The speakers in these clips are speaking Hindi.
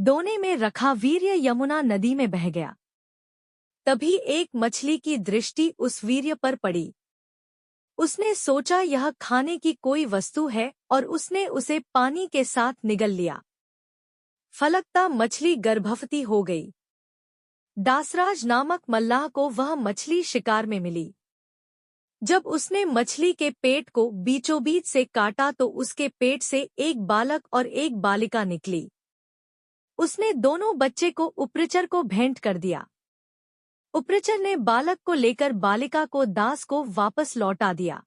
दोने में रखा वीर्य यमुना नदी में बह गया। तभी एक मछली की दृष्टि उस वीर्य पर पड़ी। उसने सोचा यह खाने की कोई वस्तु है और उसने उसे पानी के साथ निगल लिया। फलकता मछली गर्भवती हो गई। दासराज नामक मल्लाह को वह मछली शिकार में मिली। जब उसने मछली के पेट को बीचों बीच से काटा तो उसके पेट से एक बालक और एक बालिका निकली। उसने दोनों बच्चे को उप्रेचर को भेंट कर दिया। उप्रेचर ने बालक को लेकर बालिका को दास को वापस लौटा दिया।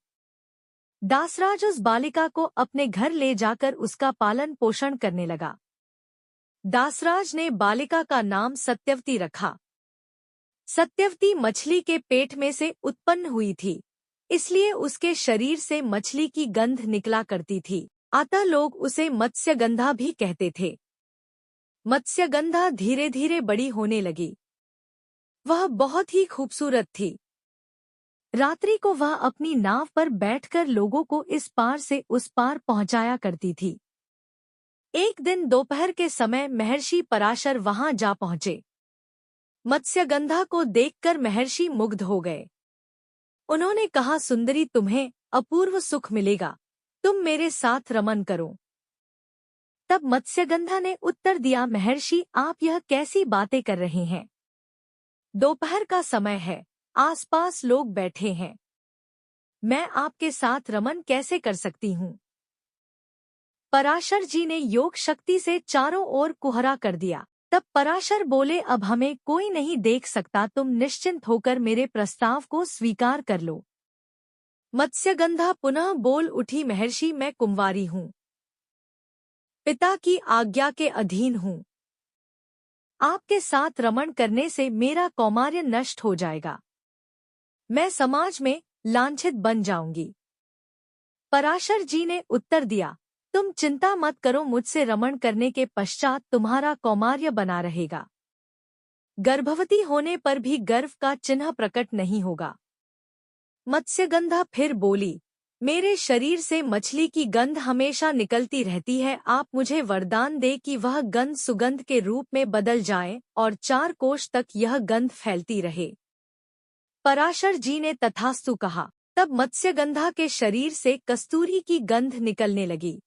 दासराज उस बालिका को अपने घर ले जाकर उसका पालन पोषण करने लगा। दासराज ने बालिका का नाम सत्यवती रखा। सत्यवती मछली के पेट में से उत्पन्न हुई थी, इसलिए उसके शरीर से मछली की गंध निकला करती थी। अतः लोग उसे मत्स्यगंधा भी कहते थे। मत्स्यगंधा धीरे धीरे बड़ी होने लगी। वह बहुत ही खूबसूरत थी। रात्रि को वह अपनी नाव पर बैठकर लोगों को इस पार से उस पार पहुंचाया करती थी। एक दिन दोपहर के समय महर्षि पराशर वहां जा पहुंचे। मत्स्यगंधा को देखकर महर्षि मुग्ध हो गए। उन्होंने कहा, सुंदरी, तुम्हें अपूर्व सुख मिलेगा, तुम मेरे साथ रमन करो। तब मत्स्यगंधा ने उत्तर दिया, महर्षि, आप यह कैसी बातें कर रहे हैं? दोपहर का समय है, आसपास लोग बैठे हैं, मैं आपके साथ रमन कैसे कर सकती हूँ? पराशर जी ने योग शक्ति से चारों ओर कुहरा कर दिया। तब पराशर बोले, अब हमें कोई नहीं देख सकता, तुम निश्चिंत होकर मेरे प्रस्ताव को स्वीकार कर लो। मत्स्यगंधा पुनः बोल उठी, महर्षि, मैं कुंवारी हूँ, पिता की आज्ञा के अधीन हूँ। आपके साथ रमण करने से मेरा कौमार्य नष्ट हो जाएगा, मैं समाज में लांछित बन जाऊंगी। पराशर जी ने उत्तर दिया, तुम चिंता मत करो, मुझसे रमण करने के पश्चात तुम्हारा कौमार्य बना रहेगा। गर्भवती होने पर भी गर्भ का चिन्ह प्रकट नहीं होगा। मत्स्यगंधा फिर बोली, मेरे शरीर से मछली की गंध हमेशा निकलती रहती है, आप मुझे वरदान दे कि वह गंध सुगंध के रूप में बदल जाए और 4 कोश तक यह गंध फैलती रहे। पराशर जी ने तथास्तु कहा। तब मत्स्यगंधा के शरीर से कस्तूरी की गंध निकलने लगी।